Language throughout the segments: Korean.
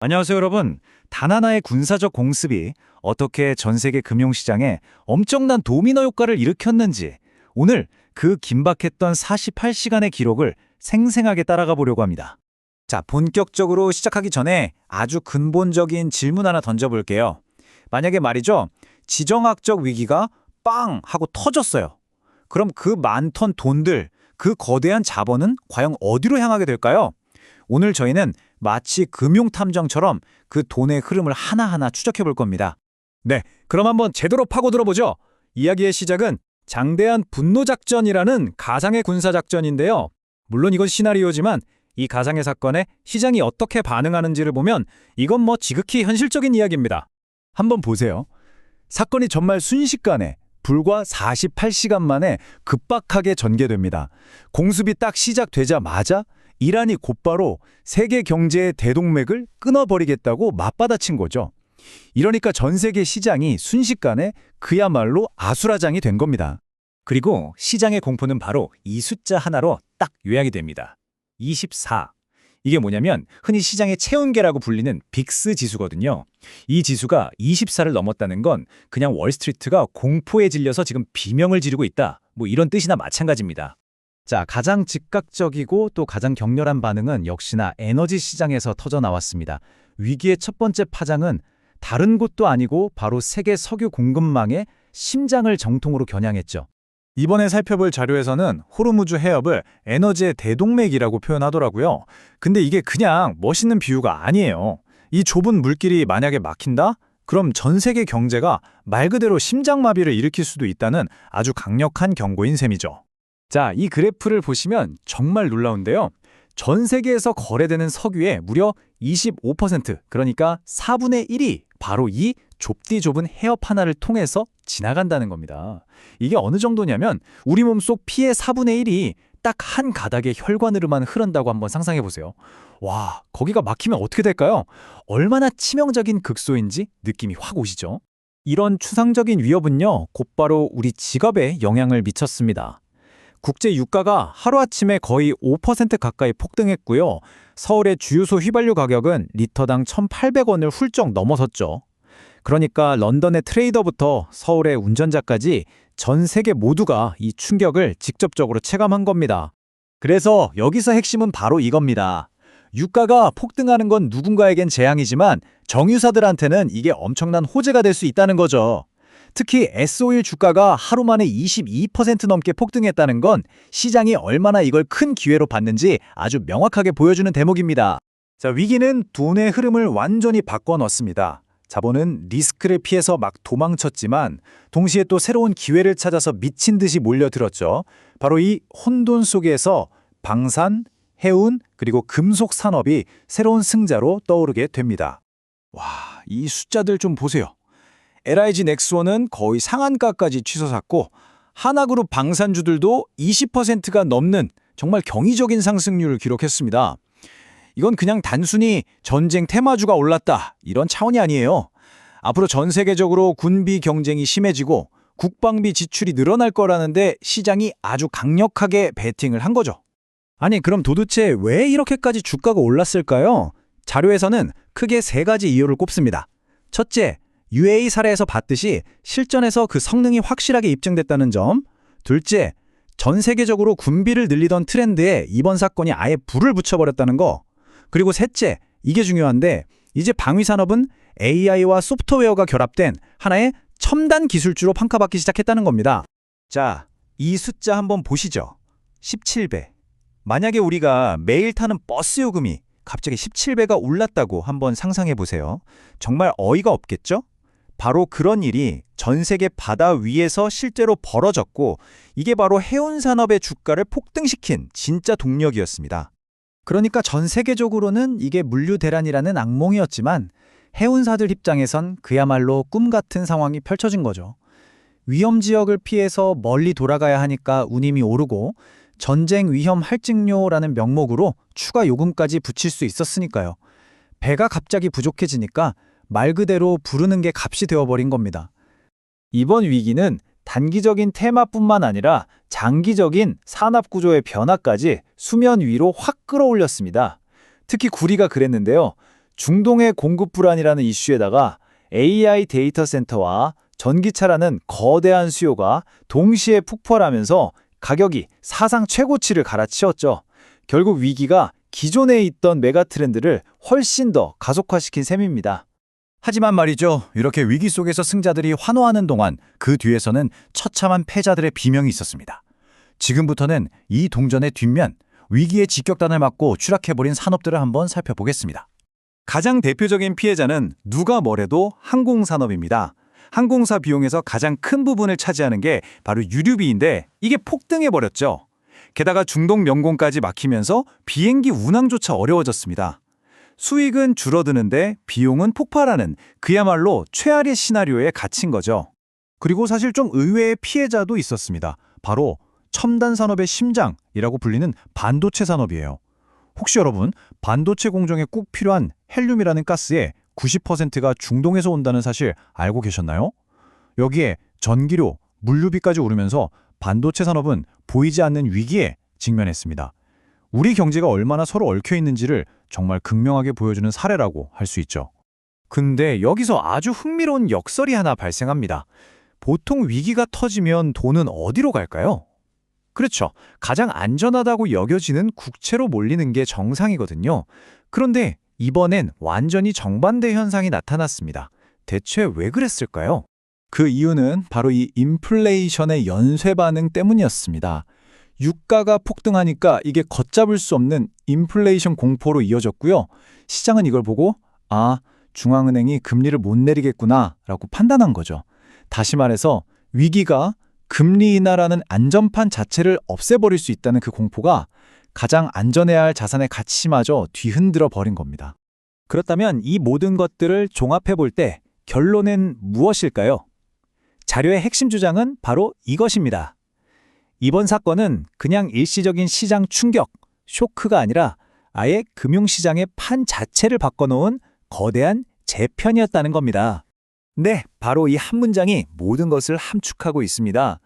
안녕하세요, 여러분. 단 하나의 군사적 공습이 어떻게 전 세계 금융시장에 엄청난 도미노 효과를 일으켰는지 오늘 그 긴박했던 48시간의 기록을 생생하게 따라가 보려고 합니다. 자, 본격적으로 시작하기 전에 아주 근본적인 질문 하나 던져볼게요. 만약에 말이죠, 지정학적 위기가 빵 하고 터졌어요. 그럼 그 많던 돈들, 그 거대한 자본은 과연 어디로 향하게 될까요? 오늘 저희는 마치 금융탐정처럼 그 돈의 흐름을 하나하나 추적해 볼 겁니다. 네, 그럼 한번 제대로 파고들어보죠. 이야기의 시작은 장대한 분노작전이라는 가상의 군사작전인데요. 물론 이건 시나리오지만 이 가상의 사건에 시장이 어떻게 반응하는지를 보면 이건 지극히 현실적인 이야기입니다. 한번 보세요. 사건이 정말 순식간에 불과 48시간 만에 급박하게 전개됩니다. 공습이 딱 시작되자마자 이란이 곧바로 세계 경제의 대동맥을 끊어버리겠다고 맞받아친 거죠. 이러니까 전 세계 시장이 순식간에 그야말로 아수라장이 된 겁니다. 그리고 시장의 공포는 바로 이 숫자 하나로 딱 요약이 됩니다. 24. 이게 뭐냐면 흔히 시장의 체온계라고 불리는 빅스 지수거든요. 이 지수가 24를 넘었다는 건 그냥 월스트리트가 공포에 질려서 지금 비명을 지르고 있다, 이런 뜻이나 마찬가지입니다. 자, 가장 즉각적이고 또 가장 격렬한 반응은 역시나 에너지 시장에서 터져 나왔습니다. 위기의 첫 번째 파장은 다른 곳도 아니고 바로 세계 석유 공급망의 심장을 정통으로 겨냥했죠. 이번에 살펴볼 자료에서는 호르무즈 해협을 에너지의 대동맥이라고 표현하더라고요. 근데 이게 그냥 멋있는 비유가 아니에요. 이 좁은 물길이 만약에 막힌다? 그럼 전 세계 경제가 말 그대로 심장마비를 일으킬 수도 있다는 아주 강력한 경고인 셈이죠. 자, 이 그래프를 보시면 정말 놀라운데요. 전 세계에서 거래되는 석유의 무려 25%, 그러니까 4분의 1이 바로 이 좁디 좁은 해협 하나를 통해서 지나간다는 겁니다. 이게 어느 정도냐면 우리 몸속 피의 4분의 1이 딱 한 가닥의 혈관으로만 흐른다고 한번 상상해 보세요. 와, 거기가 막히면 어떻게 될까요? 얼마나 치명적인 극소인지 느낌이 확 오시죠? 이런 추상적인 위협은요, 곧바로 우리 지갑에 영향을 미쳤습니다. 국제 유가가 하루아침에 거의 5% 가까이 폭등했고요. 서울의 주유소 휘발유 가격은 리터당 1,800원을 훌쩍 넘어섰죠. 그러니까 런던의 트레이더부터 서울의 운전자까지 전 세계 모두가 이 충격을 직접적으로 체감한 겁니다. 그래서 여기서 핵심은 바로 이겁니다. 유가가 폭등하는 건 누군가에겐 재앙이지만 정유사들한테는 이게 엄청난 호재가 될 수 있다는 거죠. 특히 S-오일 주가가 하루 만에 22% 넘게 폭등했다는 건 시장이 얼마나 이걸 큰 기회로 봤는지 아주 명확하게 보여주는 대목입니다. 자, 위기는 돈의 흐름을 완전히 바꿔넣습니다. 자본은 리스크를 피해서 막 도망쳤지만 동시에 또 새로운 기회를 찾아서 미친 듯이 몰려들었죠. 바로 이 혼돈 속에서 방산, 해운, 그리고 금속 산업이 새로운 승자로 떠오르게 됩니다. 와, 이 숫자들 좀 보세요. LIG 넥스원은 거의 상한가까지 치솟았고 하나그룹 방산주들도 20%가 넘는 정말 경이적인 상승률을 기록했습니다. 이건 그냥 단순히 전쟁 테마주가 올랐다, 이런 차원이 아니에요. 앞으로 전 세계적으로 군비 경쟁이 심해지고 국방비 지출이 늘어날 거라는데 시장이 아주 강력하게 베팅을 한 거죠. 아니, 그럼 도대체 왜 이렇게까지 주가가 올랐을까요? 자료에서는 크게 세 가지 이유를 꼽습니다. 첫째, UAE 사례에서 봤듯이 실전에서 그 성능이 확실하게 입증됐다는 점. 둘째, 전 세계적으로 군비를 늘리던 트렌드에 이번 사건이 아예 불을 붙여버렸다는 거. 그리고 셋째, 이게 중요한데 이제 방위산업은 AI와 소프트웨어가 결합된 하나의 첨단 기술주로 평가받기 시작했다는 겁니다. 자, 이 숫자 한번 보시죠. 17배. 만약에 우리가 매일 타는 버스 요금이 갑자기 17배가 올랐다고 한번 상상해 보세요. 정말 어이가 없겠죠? 바로 그런 일이 전 세계 바다 위에서 실제로 벌어졌고 이게 바로 해운산업의 주가를 폭등시킨 진짜 동력이었습니다. 그러니까 전 세계적으로는 이게 물류대란이라는 악몽이었지만 해운사들 입장에선 그야말로 꿈 같은 상황이 펼쳐진 거죠. 위험 지역을 피해서 멀리 돌아가야 하니까 운임이 오르고 전쟁 위험 할증료라는 명목으로 추가 요금까지 붙일 수 있었으니까요. 배가 갑자기 부족해지니까 말 그대로 부르는 게 값이 되어버린 겁니다. 이번 위기는 단기적인 테마뿐만 아니라 장기적인 산업구조의 변화까지 수면 위로 확 끌어올렸습니다. 특히 구리가 그랬는데요. 중동의 공급 불안이라는 이슈에다가 AI 데이터 센터와 전기차라는 거대한 수요가 동시에 폭발하면서 가격이 사상 최고치를 갈아치웠죠. 결국 위기가 기존에 있던 메가 트렌드를 훨씬 더 가속화시킨 셈입니다. 하지만 말이죠. 이렇게 위기 속에서 승자들이 환호하는 동안 그 뒤에서는 처참한 패자들의 비명이 있었습니다. 지금부터는 이 동전의 뒷면, 위기의 직격탄을 맞고 추락해버린 산업들을 한번 살펴보겠습니다. 가장 대표적인 피해자는 누가 뭐래도 항공산업입니다. 항공사 비용에서 가장 큰 부분을 차지하는 게 바로 유류비인데 이게 폭등해버렸죠. 게다가 중동 명공까지 막히면서 비행기 운항조차 어려워졌습니다. 수익은 줄어드는데 비용은 폭발하는 그야말로 최악의 시나리오에 갇힌 거죠. 그리고 사실 좀 의외의 피해자도 있었습니다. 바로 첨단 산업의 심장이라고 불리는 반도체 산업이에요. 혹시 여러분 반도체 공정에 꼭 필요한 헬륨이라는 가스의 90%가 중동에서 온다는 사실 알고 계셨나요? 여기에 전기료, 물류비까지 오르면서 반도체 산업은 보이지 않는 위기에 직면했습니다. 우리 경제가 얼마나 서로 얽혀 있는지를 정말 극명하게 보여주는 사례라고 할 수 있죠. 근데 여기서 아주 흥미로운 역설이 하나 발생합니다. 보통 위기가 터지면 돈은 어디로 갈까요? 그렇죠. 가장 안전하다고 여겨지는 국채로 몰리는 게 정상이거든요. 그런데 이번엔 완전히 정반대 현상이 나타났습니다. 대체 왜 그랬을까요? 그 이유는 바로 이 인플레이션의 연쇄 반응 때문이었습니다. 유가가 폭등하니까 이게 걷잡을 수 없는 인플레이션 공포로 이어졌고요. 시장은 이걸 보고 중앙은행이 금리를 못 내리겠구나 라고 판단한 거죠. 다시 말해서 위기가 금리 인하라는 안전판 자체를 없애버릴 수 있다는 그 공포가 가장 안전해야 할 자산의 가치마저 뒤흔들어 버린 겁니다. 그렇다면 이 모든 것들을 종합해 볼 때 결론은 무엇일까요? 자료의 핵심 주장은 바로 이것입니다. 이번 사건은 그냥 일시적인 시장 충격, 쇼크가 아니라 아예 금융시장의 판 자체를 바꿔놓은 거대한 재편이었다는 겁니다. 네, 바로 이 한 문장이 모든 것을 함축하고 있습니다.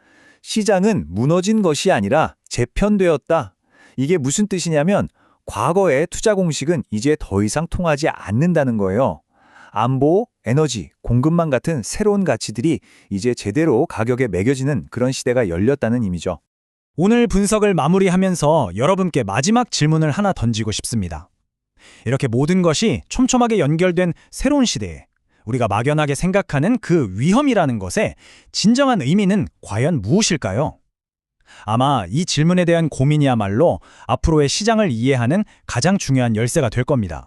시장은 무너진 것이 아니라 재편되었다. 이게 무슨 뜻이냐면 과거의 투자 공식은 이제 더 이상 통하지 않는다는 거예요. 안보, 에너지, 공급망 같은 새로운 가치들이 이제 제대로 가격에 매겨지는 그런 시대가 열렸다는 의미죠. 오늘 분석을 마무리하면서 여러분께 마지막 질문을 하나 던지고 싶습니다. 이렇게 모든 것이 촘촘하게 연결된 새로운 시대에 우리가 막연하게 생각하는 그 위험이라는 것의 진정한 의미는 과연 무엇일까요? 아마 이 질문에 대한 고민이야말로 앞으로의 시장을 이해하는 가장 중요한 열쇠가 될 겁니다.